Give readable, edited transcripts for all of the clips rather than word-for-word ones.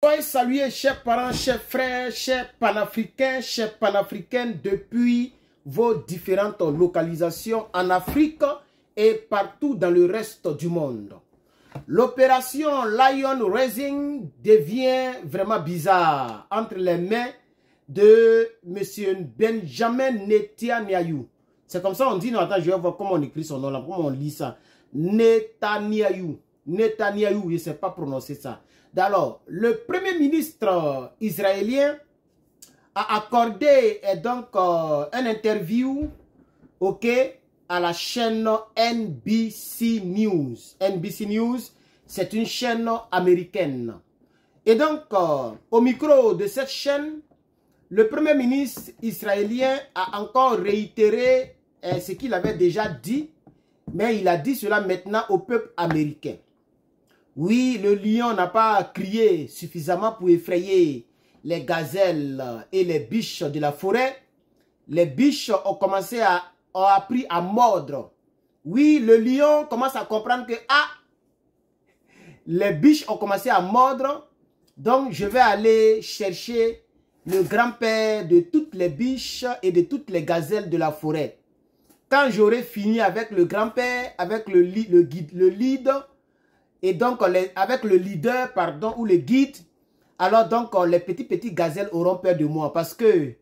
Soyez salués, chers parents, chers frères, chers panafricaines depuis vos différentes localisations en Afrique et partout dans le reste du monde. L'opération Lion Rising devient vraiment bizarre entre les mains de M. Benjamin Netanyahu. C'est comme ça on dit, non, attends, je vais voir comment on écrit son nom là, comment on lit ça. Netanyahu, je ne sais pas prononcer ça. Alors, le premier ministre israélien a accordé donc une interview, ok, à la chaîne NBC News. NBC News, c'est une chaîne américaine. Et donc, au micro de cette chaîne, le premier ministre israélien a encore réitéré ce qu'il avait déjà dit, mais il a dit cela maintenant au peuple américain. Oui, le lion n'a pas crié suffisamment pour effrayer les gazelles et les biches de la forêt. Les biches ont appris à mordre. Oui, le lion commence à comprendre que les biches ont commencé à mordre. Donc, je vais aller chercher le grand-père de toutes les biches et de toutes les gazelles de la forêt. Quand j'aurai fini avec le grand-père, avec le leader, et donc avec le leader, pardon, ou le guide, alors donc les petits gazelles auront peur de moi. Parce que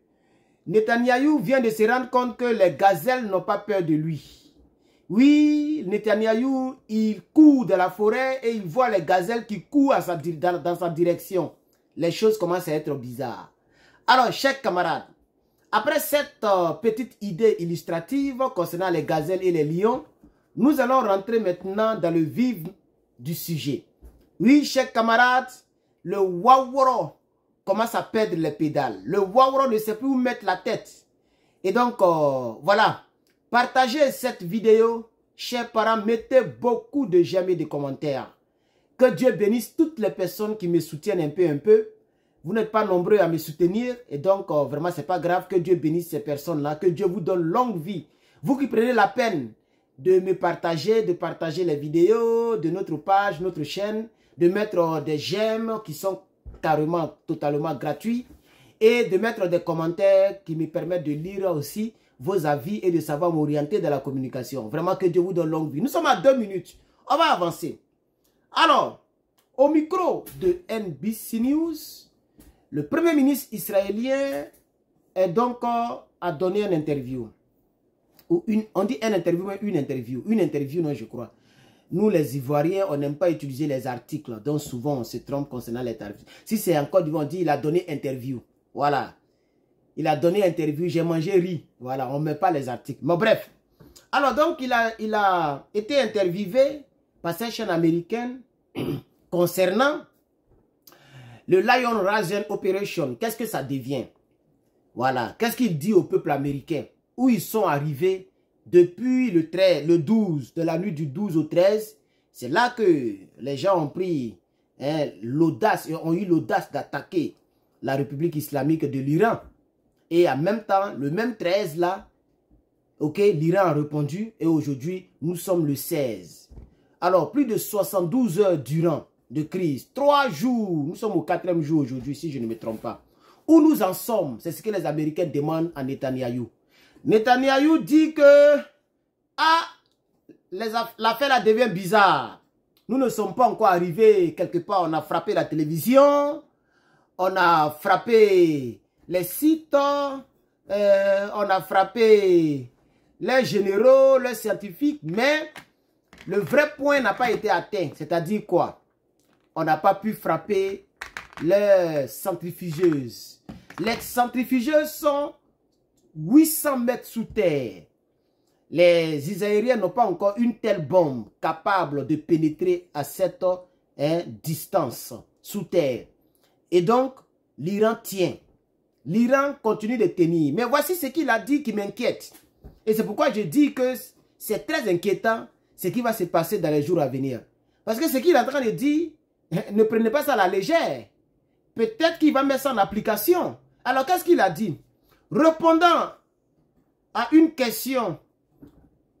Netanyahou vient de se rendre compte que les gazelles n'ont pas peur de lui. Oui, Netanyahou, il court dans la forêt et il voit les gazelles qui courent dans sa direction. Les choses commencent à être bizarres. Alors, chers camarades, après cette petite idée illustrative concernant les gazelles et les lions, nous allons rentrer maintenant dans le vif du sujet. Oui, chers camarades, le Wawro commence à perdre les pédales. Le Wawro ne sait plus où mettre la tête. Et donc, voilà. Partagez cette vidéo. Chers parents, mettez beaucoup de j'aime et de commentaires. Que Dieu bénisse toutes les personnes qui me soutiennent un peu. Vous n'êtes pas nombreux à me soutenir. Et donc, vraiment, c'est pas grave. Que Dieu bénisse ces personnes-là. Que Dieu vous donne longue vie. Vous qui prenez la peine de me partager, de partager les vidéos de notre page, notre chaîne, de mettre des j'aime qui sont carrément, totalement gratuits et de mettre des commentaires qui me permettent de lire aussi vos avis et de savoir m'orienter dans la communication. Vraiment que Dieu vous donne longue vie. Nous sommes à 2 minutes. On va avancer. Alors, au micro de NBC News, le premier ministre israélien est donc a donné une interview. On dit une interview, mais une interview. Une interview, non, je crois. Nous, les Ivoiriens, on n'aime pas utiliser les articles. Donc, souvent, on se trompe concernant les interviews. Si c'est en Côte d'Ivoire, on dit il a donné interview. Voilà. Il a donné interview, j'ai mangé riz. Voilà, on ne met pas les articles. Mais bref. Alors, donc, il a été interviewé par cette chaîne américaine concernant le Lion Rising Operation. Qu'est-ce que ça devient? Voilà. Qu'est-ce qu'il dit au peuple américain? Où ils sont arrivés depuis le 12, de la nuit du 12 au 13. C'est là que les gens ont pris l'audace, ont eu l'audace d'attaquer la République islamique de l'Iran. Et en même temps, le même 13 là, ok, l'Iran a répondu et aujourd'hui, nous sommes le 16. Alors, plus de 72 heures durant de crise, 3 jours, nous sommes au 4e jour aujourd'hui, si je ne me trompe pas. Où nous en sommes, c'est ce que les Américains demandent à Netanyahou. Netanyahou dit que l'affaire là devient bizarre. Nous ne sommes pas encore arrivés quelque part. On a frappé la télévision, on a frappé les sites, on a frappé les généraux, les scientifiques, mais le vrai point n'a pas été atteint. C'est-à-dire quoi? On n'a pas pu frapper les centrifugeuses. Les centrifugeuses sont 800 mètres sous terre. Les Israéliens n'ont pas encore une telle bombe capable de pénétrer à cette distance sous terre. Et donc, l'Iran tient. L'Iran continue de tenir. Mais voici ce qu'il a dit qui m'inquiète. Et c'est pourquoi je dis que c'est très inquiétant ce qui va se passer dans les jours à venir. Parce que ce qu'il est en train de dire, ne prenez pas ça à la légère. Peut-être qu'il va mettre ça en application. Alors, qu'est-ce qu'il a dit? Répondant à une question,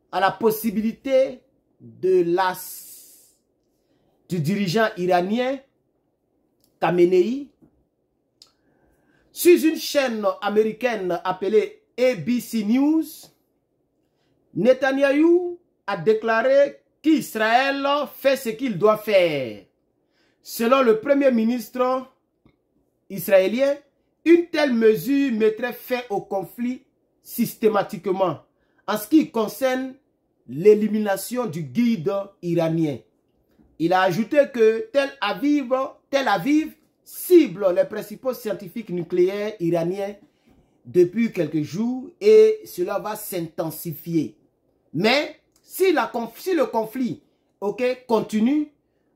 à la possibilité de du dirigeant iranien Khamenei, sur une chaîne américaine appelée ABC News, Netanyahou a déclaré qu'Israël fait ce qu'il doit faire. Selon le premier ministre israélien, une telle mesure mettrait fin au conflit systématiquement en ce qui concerne l'élimination du guide iranien. Il a ajouté que Tel Aviv cible les principaux scientifiques nucléaires iraniens depuis quelques jours et cela va s'intensifier. Mais si le conflit continue,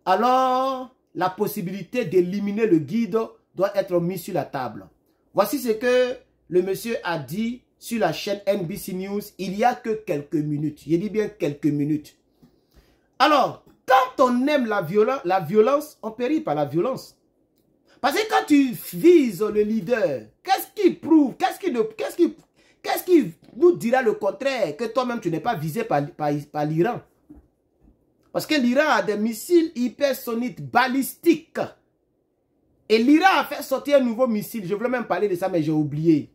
alors la possibilité d'éliminer le guide doit être mise sur la table. Voici ce que le monsieur a dit sur la chaîne NBC News il y a que quelques minutes. Je dis bien quelques minutes. Alors, quand on aime la violence, on périt par la violence. Parce que quand tu vises le leader, qu'est-ce qui prouve, qu'est-ce qui nous dira le contraire, que toi-même tu n'es pas visé par l'Iran? Parce que l'Iran a des missiles hypersoniques balistiques. Et l'Iran a fait sortir un nouveau missile. Je voulais même parler de ça, mais j'ai oublié.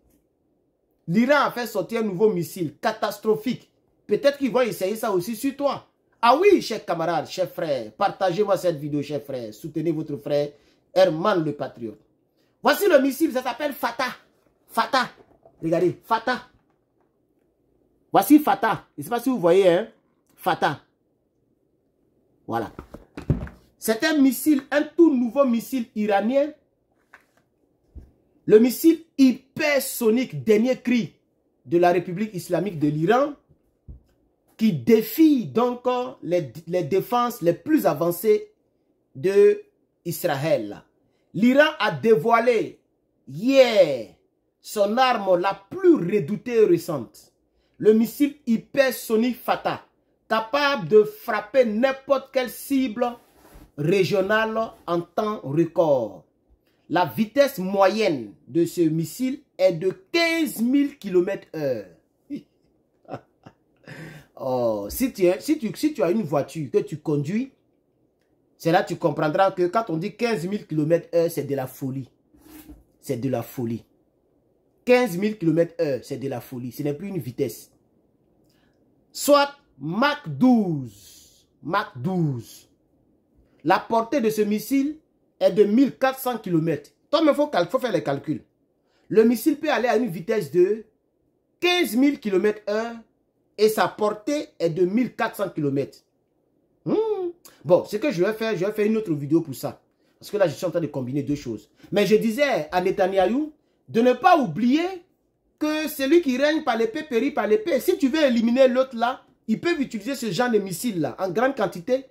L'Iran a fait sortir un nouveau missile catastrophique. Peut-être qu'ils vont essayer ça aussi sur toi. Ah oui, chers camarades, chers frères, partagez-moi cette vidéo, chers frères. Soutenez votre frère Herman le Patriote. Voici le missile, ça s'appelle Fatah. Fatah. Regardez, Fatah. Voici Fatah. Je ne sais pas si vous voyez, hein. Fatah. Voilà. C'est un missile, un tout nouveau missile iranien. Le missile hypersonique, dernier cri de la République islamique de l'Iran, qui défie donc les défenses les plus avancées de Israël. L'Iran a dévoilé hier son arme la plus redoutée récente, le missile hypersonique Fatah, capable de frapper n'importe quelle cible régionale en temps record. La vitesse moyenne de ce missile est de 15 000 km/h. Oh, si tu as une voiture que tu conduis, c'est là que tu comprendras que quand on dit 15 000 km/h, c'est de la folie. C'est de la folie. 15 000 km/h, c'est de la folie. Ce n'est plus une vitesse. Soit Mach 12. Mach 12. La portée de ce missile est de 1400 km. Toi-même, il faut faire les calculs. Le missile peut aller à une vitesse de 15 000 km/h et sa portée est de 1400 km. Bon, ce que je vais faire une autre vidéo pour ça. Parce que là, je suis en train de combiner deux choses. Mais je disais à Netanyahou de ne pas oublier que celui qui règne par l'épée périt par l'épée. Si tu veux éliminer l'autre là, ils peuvent utiliser ce genre de missile là en grande quantité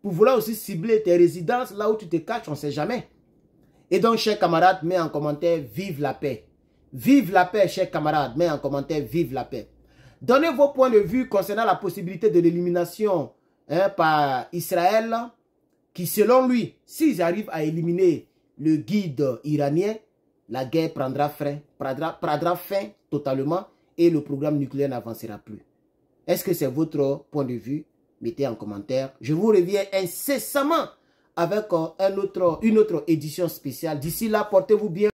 pour vouloir aussi cibler tes résidences là où tu te caches, on ne sait jamais. Et donc, chers camarades, mets en commentaire, vive la paix. Vive la paix, chers camarades, mets en commentaire, vive la paix. Donnez vos points de vue concernant la possibilité de l'élimination par Israël, qui selon lui, s'ils arrivent à éliminer le guide iranien, la guerre prendra fin totalement et le programme nucléaire n'avancera plus. Est-ce que c'est votre point de vue? Mettez en commentaire. Je vous reviens incessamment avec une autre édition spéciale. D'ici là, portez-vous bien.